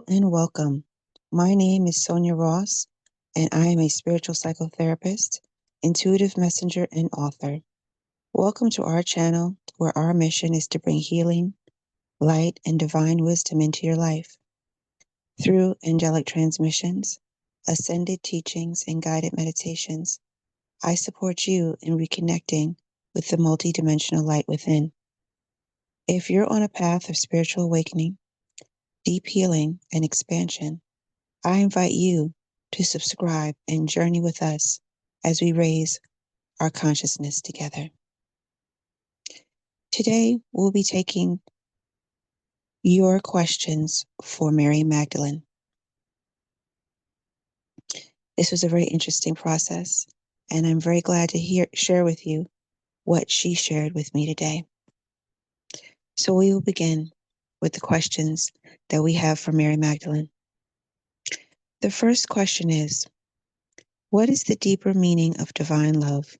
and welcome. My name is Sonia Ross, and I am a spiritual psychotherapist, intuitive messenger, and author. Welcome to our channel, where our mission is to bring healing, light, and divine wisdom into your life. Through angelic transmissions, ascended teachings, and guided meditations, I support you in reconnecting with the multidimensional light within. If you're on a path of spiritual awakening, deep healing, and expansion, I invite you to subscribe and journey with us as we raise our consciousness together. Today, we'll be taking your questions for Mary Magdalene. This was a very interesting process, and I'm very glad to share with you what she shared with me today. So we will begin with the questions that we have for Mary Magdalene. The first question is, what is the deeper meaning of divine love,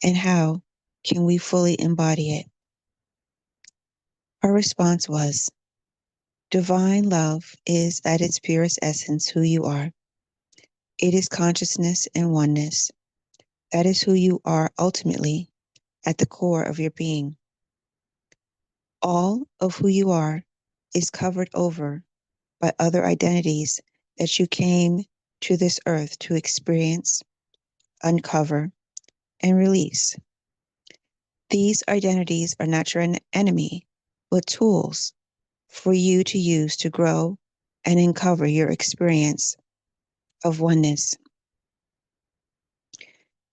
and how can we fully embody it? Her response was, divine love is at its purest essence who you are. It is consciousness and oneness. That is who you are ultimately at the core of your being. All of who you are is covered over by other identities that you came to this earth to experience, uncover, and release. These identities are not your enemy, but tools for you to use to grow and uncover your experience of oneness.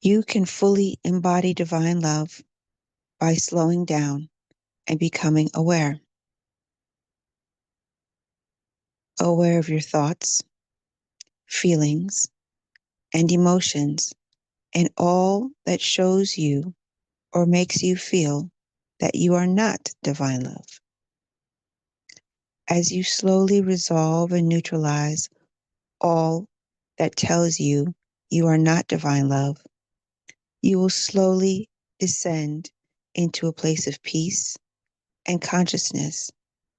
You can fully embody divine love by slowing down and becoming aware. Aware of your thoughts, feelings, and emotions, and all that shows you or makes you feel that you are not divine love. As you slowly resolve and neutralize all that tells you you are not divine love, you will slowly descend into a place of peace and consciousness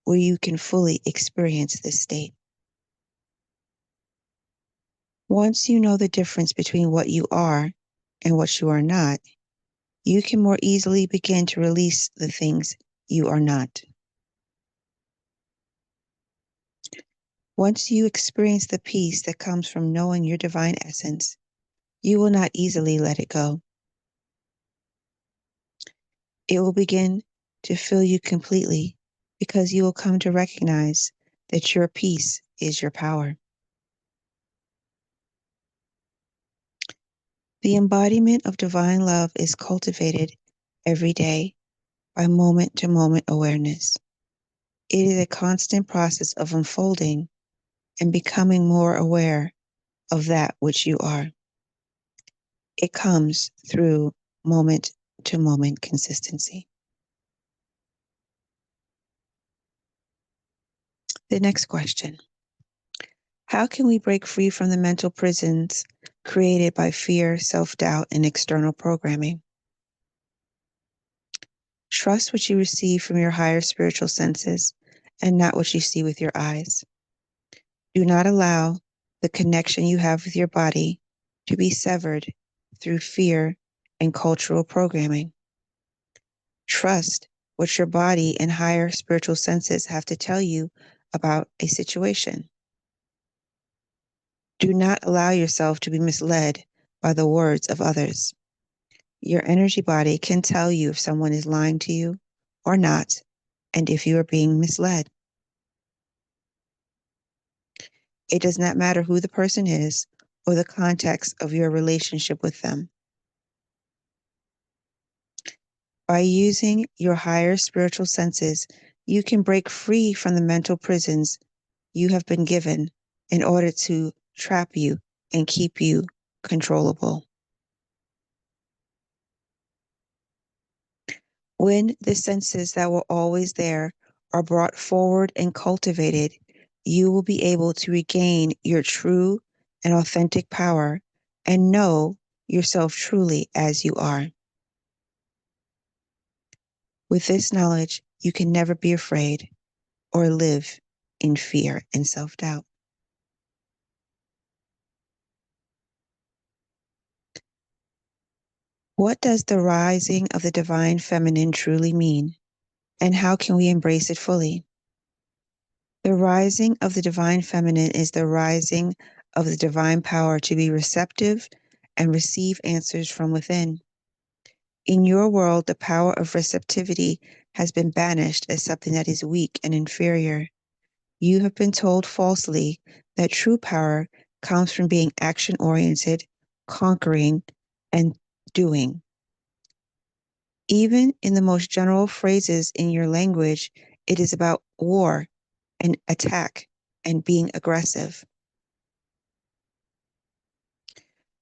where you can fully experience this state. Once you know the difference between what you are and what you are not, you can more easily begin to release the things you are not. Once you experience the peace that comes from knowing your divine essence, you will not easily let it go. It will begin to fill you completely because you will come to recognize that your peace is your power. The embodiment of divine love is cultivated every day by moment-to-moment awareness. It is a constant process of unfolding and becoming more aware of that which you are. It comes through moment-to-moment consistency. The next question. How can we break free from the mental prisons created by fear, self-doubt, and external programming? Trust what you receive from your higher spiritual senses and not what you see with your eyes. Do not allow the connection you have with your body to be severed through fear and cultural programming. Trust what your body and higher spiritual senses have to tell you about a situation. Do not allow yourself to be misled by the words of others. Your energy body can tell you if someone is lying to you or not, and if you are being misled. It does not matter who the person is or the context of your relationship with them. By using your higher spiritual senses, you can break free from the mental prisons you have been given in order to trap you and keep you controllable. When the senses that were always there are brought forward and cultivated, you will be able to regain your true and authentic power and know yourself truly as you are. With this knowledge, you can never be afraid or live in fear and self-doubt. What does the rising of the divine feminine truly mean, and how can we embrace it fully? The rising of the divine feminine is the rising of the divine power to be receptive and receive answers from within. In your world, the power of receptivity has been banished as something that is weak and inferior. You have been told falsely that true power comes from being action-oriented, conquering, and doing. Even in the most general phrases in your language, it is about war and attack and being aggressive.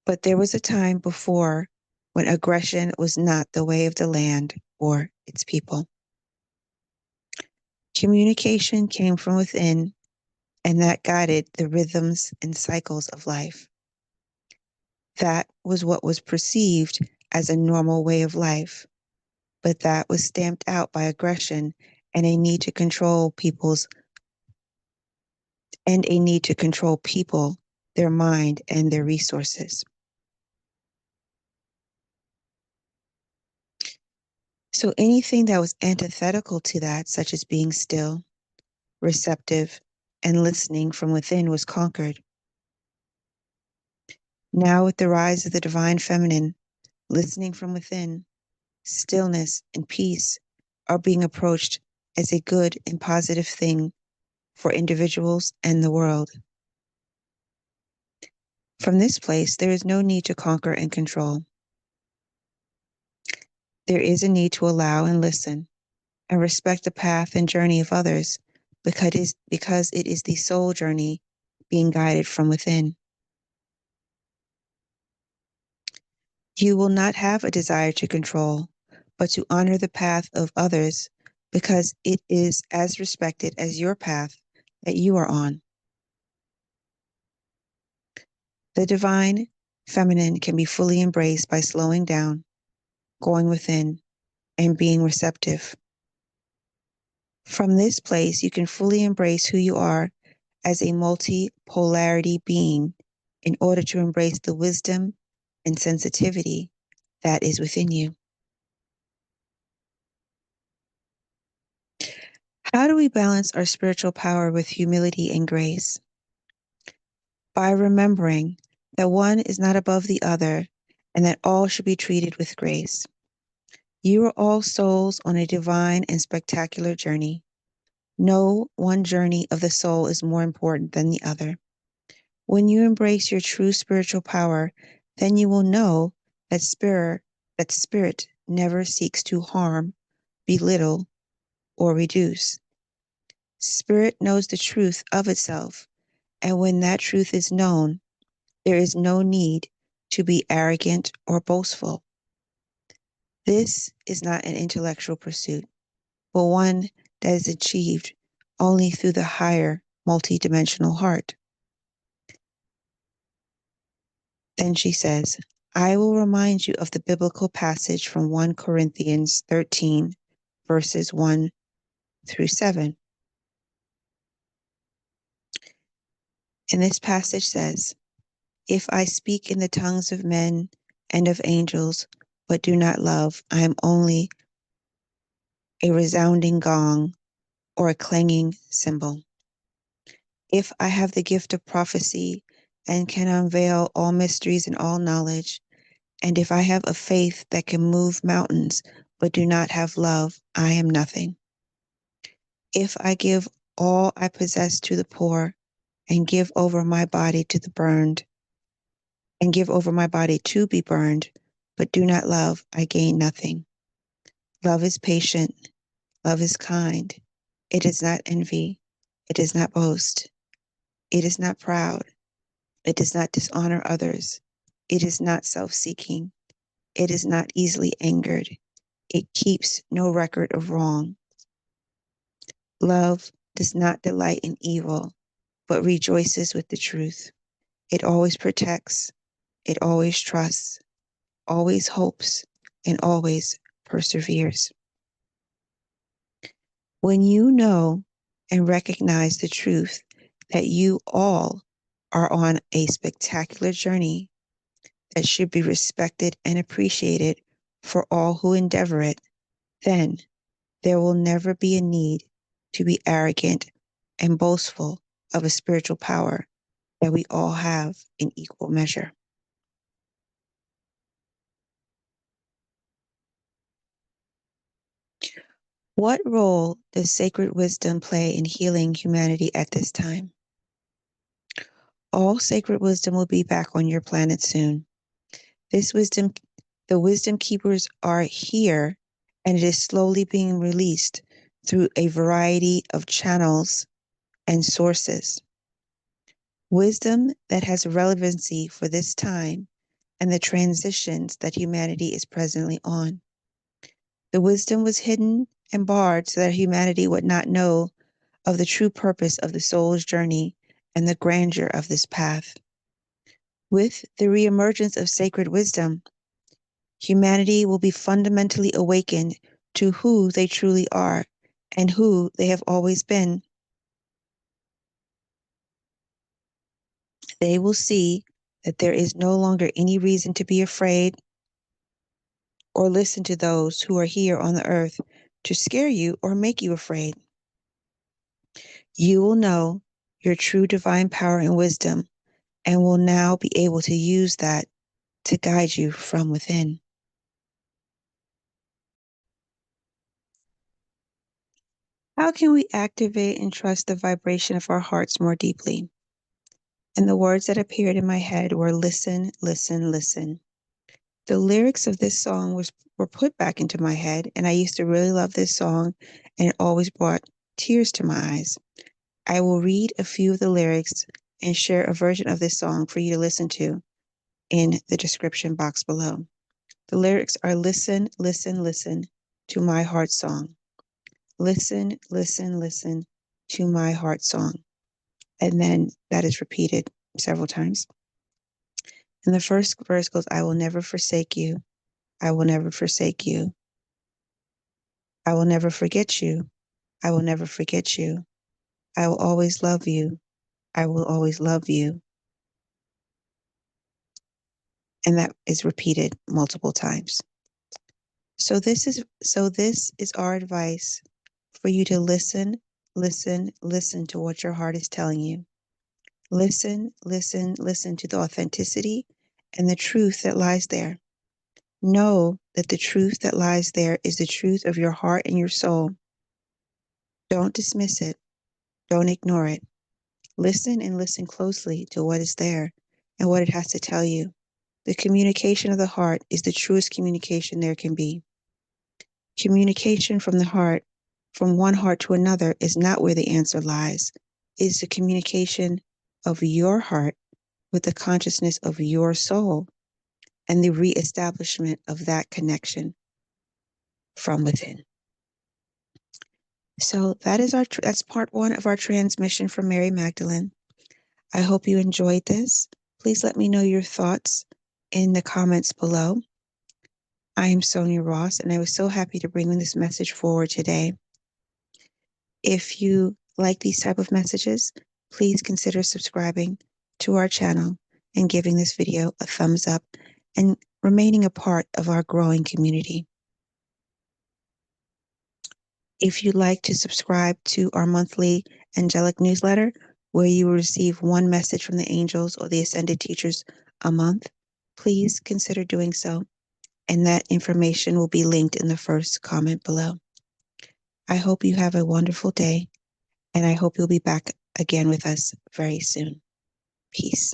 But there was a time before when aggression was not the way of the land or its people. Communication came from within, and that guided the rhythms and cycles of life. That was what was perceived as a normal way of life, but that was stamped out by aggression and a need to control people, their mind, and their resources. So anything that was antithetical to that, such as being still, receptive, and listening from within, was conquered. Now, with the rise of the divine feminine, listening from within, stillness, and peace are being approached as a good and positive thing for individuals and the world. From this place, there is no need to conquer and control. There is a need to allow and listen and respect the path and journey of others because it is the soul journey being guided from within. You will not have a desire to control, but to honor the path of others because it is as respected as your path that you are on. The divine feminine can be fully embraced by slowing down, going within, and being receptive. From this place, you can fully embrace who you are as a multi-polarity being in order to embrace the wisdom and sensitivity that is within you. How do we balance our spiritual power with humility and grace? By remembering that one is not above the other and that all should be treated with grace. You are all souls on a divine and spectacular journey. No one journey of the soul is more important than the other. When you embrace your true spiritual power, then you will know that spirit never seeks to harm, belittle, or reduce. Spirit knows the truth of itself, and when that truth is known, there is no need to be arrogant or boastful. This is not an intellectual pursuit, but one that is achieved only through the higher multidimensional heart. Then she says, I will remind you of the biblical passage from 1 Corinthians 13, verses 1 through 7. And this passage says, if I speak in the tongues of men and of angels, but do not love, I am only a resounding gong or a clanging cymbal. If I have the gift of prophecy and can unveil all mysteries and all knowledge, and if I have a faith that can move mountains, but do not have love, I am nothing. If I give all I possess to the poor and give over my body to be burned, but do not love, I gain nothing. Love is patient. Love is kind. It does not envy. It does not boast. It is not proud. It does not dishonor others. It is not self-seeking. It is not easily angered. It keeps no record of wrong. Love does not delight in evil, but rejoices with the truth. It always protects. It always trusts, always hopes, and always perseveres. When you know and recognize the truth that you all are on a spectacular journey that should be respected and appreciated for all who endeavor it, then there will never be a need to be arrogant and boastful of a spiritual power that we all have in equal measure. What role does sacred wisdom play in healing humanity at this time? All sacred wisdom will be back on your planet soon. The wisdom keepers are here, and it is slowly being released through a variety of channels and sources. Wisdom that has relevancy for this time and the transitions that humanity is presently on. The wisdom was hidden and barred so that humanity would not know of the true purpose of the soul's journey and the grandeur of this path. With the reemergence of sacred wisdom, humanity will be fundamentally awakened to who they truly are and who they have always been. They will see that there is no longer any reason to be afraid or listen to those who are here on the earth to scare you or make you afraid. You will know your true divine power and wisdom and will now be able to use that to guide you from within. How can we activate and trust the vibration of our hearts more deeply? And the words that appeared in my head were listen, listen, listen. The lyrics of this song were put back into my head, and I used to really love this song, and it always brought tears to my eyes. I will read a few of the lyrics and share a version of this song for you to listen to in the description box below. The lyrics are listen, listen, listen to my heart song. Listen, listen, listen to my heart song. And then that is repeated several times. And the first verse goes, I will never forsake you. I will never forsake you. I will never forget you. I will never forget you. I will always love you. I will always love you. And that is repeated multiple times. So this is our advice for you to listen, listen, listen to what your heart is telling you. Listen, listen, listen to the authenticity and the truth that lies there. Know that the truth that lies there is the truth of your heart and your soul. Don't dismiss it. Don't ignore it. Listen and listen closely to what is there and what it has to tell you. The communication of the heart is the truest communication there can be. Communication from the heart, from one heart to another, is not where the answer lies. It is the communication of your heart with the consciousness of your soul and the reestablishment of that connection from within. So that's part one of our transmission from Mary Magdalene. I hope you enjoyed this. Please let me know your thoughts in the comments below. I am Sonia Ross, and I was so happy to bring this message forward today. If you like these type of messages, please consider subscribing to our channel and giving this video a thumbs up and remaining a part of our growing community. If you'd like to subscribe to our monthly angelic newsletter, where you will receive one message from the angels or the ascended teachers a month, please consider doing so, and that information will be linked in the first comment below. I hope you have a wonderful day, and I hope you'll be back again with us very soon. Peace.